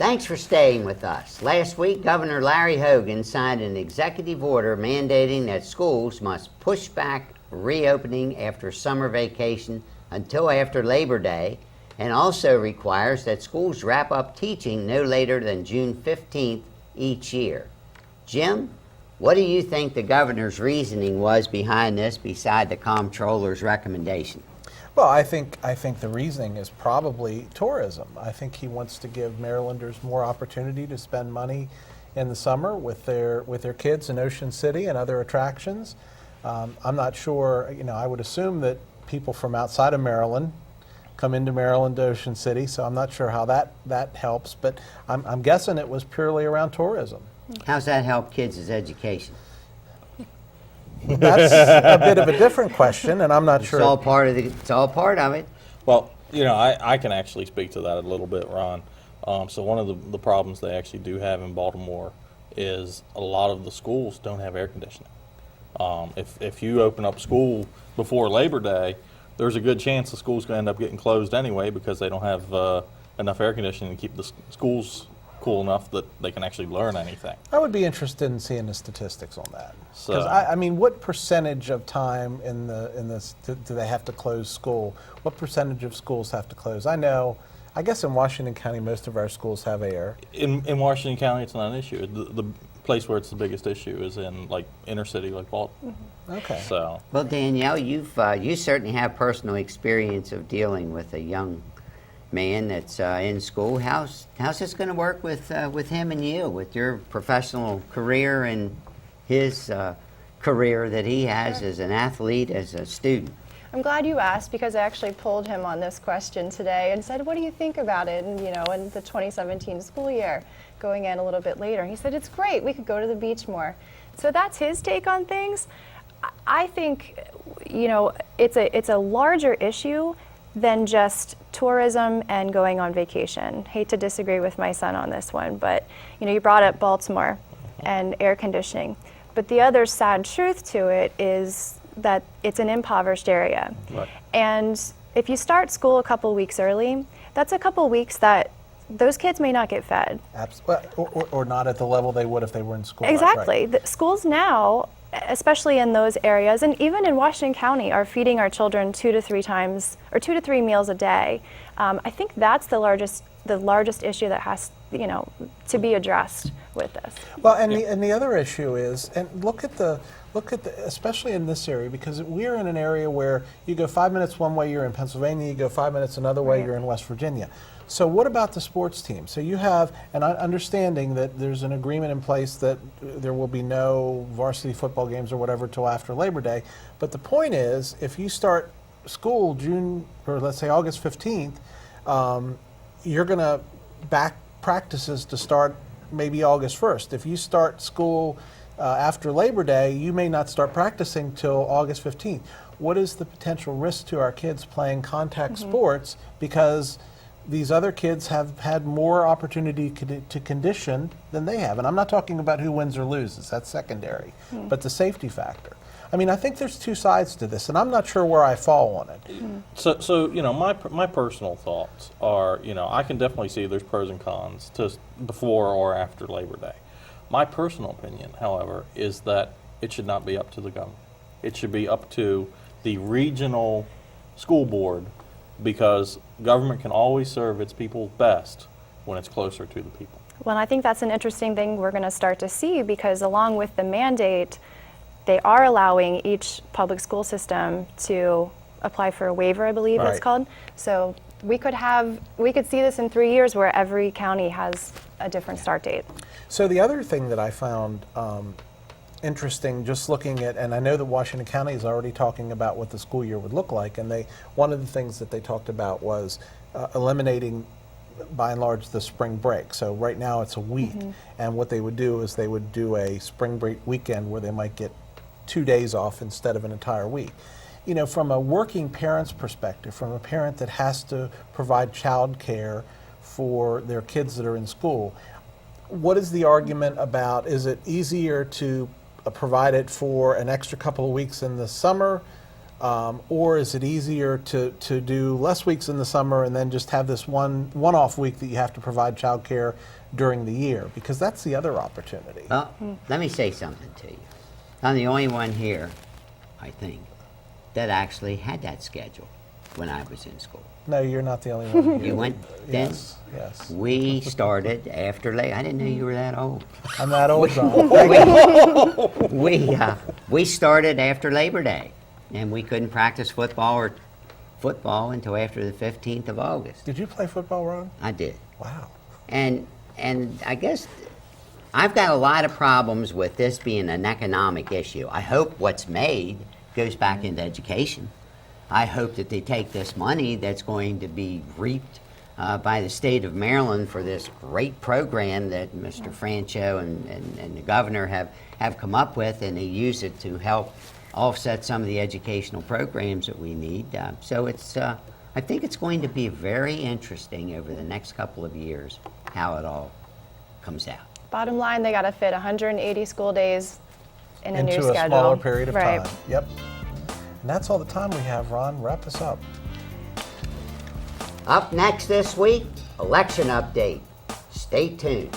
Thanks for staying with us. Last week, Governor Larry Hogan signed an executive order mandating that schools must push back reopening after summer vacation until after Labor Day, and also requires that schools wrap up teaching no later than June 15th each year. Jim, what do you think the governor's reasoning was behind this beside the comptroller's recommendation? Well, I think the reasoning is probably tourism. I think he wants to give Marylanders more opportunity to spend money in the summer with their kids in Ocean City and other attractions. I'm not sure, I would assume that people from outside of Maryland come into Maryland to Ocean City, so I'm not sure how that helps, but I'm guessing it was purely around tourism. How's that help kids' education? That's a bit of a different question, and I'm not sure. It's all part of it. Well, I can actually speak to that a little bit, Ron. So one of the problems they actually do have in Baltimore is a lot of the schools don't have air conditioning. If you open up school before Labor Day, there's a good chance the school's going to end up getting closed anyway because they don't have enough air conditioning to keep the schools cool enough that they can actually learn anything. I would be interested in seeing the statistics on that. So, Because I mean, what percentage of time in this do they have to close school? What percentage of schools have to close? I guess in Washington County, most of our schools have air. in Washington County, it's not an issue. The place where it's the biggest issue is in inner city, like Baltimore. Okay. So, Well, Danielle, you certainly have personal experience of dealing with a young man that's in school. How's this going to work with him and you, with your professional career and his career that he has as an athlete, as a student? I'm glad you asked because I actually pulled him on this question today and said, what do you think about it? And in the 2017 school year, going in a little bit later. He said, it's great, we could go to the beach more. So that's his take on things. I think, it's a larger issue than just tourism and going on vacation. Hate to disagree with my son on this one, but you brought up Baltimore and air conditioning. But the other sad truth to it is that it's an impoverished area. right. And if you start school a couple weeks early, that's a couple weeks that those kids may not get fed. Or not at the level they would if they were in school. Exactly. Right. The schools now, especially in those areas, and even in Washington County, are feeding our children 2 to 3 meals a day. I think that's the largest issue that has to be addressed with this. Well, and the other issue is, and look at the especially in this area, because we're in an area where you go 5 minutes one way, you're in Pennsylvania, you go 5 minutes another way, Right. you're in West Virginia. So what about the sports team? So you have, and understanding that there's an agreement in place that there will be no varsity football games or whatever till after Labor Day, but the point is, if you start school June, or let's say August 15th, you're going to back practices to start maybe August 1st. If you start school after Labor Day, you may not start practicing till August 15th. What is the potential risk to our kids playing contact sports because these other kids have had more opportunity to condition than they have? And I'm not talking about who wins or loses, that's secondary, but the safety factor. I mean, I think there's two sides to this, and I'm not sure where I fall on it. So my personal thoughts are, I can definitely see there's pros and cons to before or after Labor Day. My personal opinion, however, is that it should not be up to the governor. It should be up to the regional school board, because government can always serve its people best when it's closer to the people. Well, I think that's an interesting thing we're going to start to see, because along with the mandate, they are allowing each public school system to apply for a waiver, I believe it's called. So we could see this in 3 years where every county has a different start date. So the other thing that I found interesting, just looking at, and I know that Washington County is already talking about what the school year would look like, and one of the things that they talked about was eliminating, by and large, the spring break. So right now it's a week, and what they would do is they would do a spring break weekend where they might get 2 days off instead of an entire week. From a working parent's perspective, from a parent that has to provide child care for their kids that are in school, what is the argument about? Is it easier to provide it for an extra couple of weeks in the summer Or is it easier to do less weeks in the summer and then just have this one-off week that you have to provide childcare during the year? Because that's the other opportunity. Well, let me say something to you. I'm the only one here, I think, that actually had that schedule when I was in school. No, you're not the only one here. You went then? Yes. We started after late. I didn't know you were that old. I'm that old, John. We started after Labor Day, and we couldn't practice football until after the 15th of August. Did you play football, Ron? I did. Wow. And I guess I've got a lot of problems with this being an economic issue. I hope what's made goes back into education. I hope that they take this money that's going to be reaped by the state of Maryland for this great program that Mr. Francho and the governor have come up with, and they use it to help offset some of the educational programs that we need. So it's, I think it's going to be very interesting over the next couple of years how it all comes out. Bottom line, they got to fit 180 school days in a new Into schedule. a smaller period of Right. time. Yep. And that's all the time we have, Ron. Wrap us up. Up next this week, election update. Stay tuned.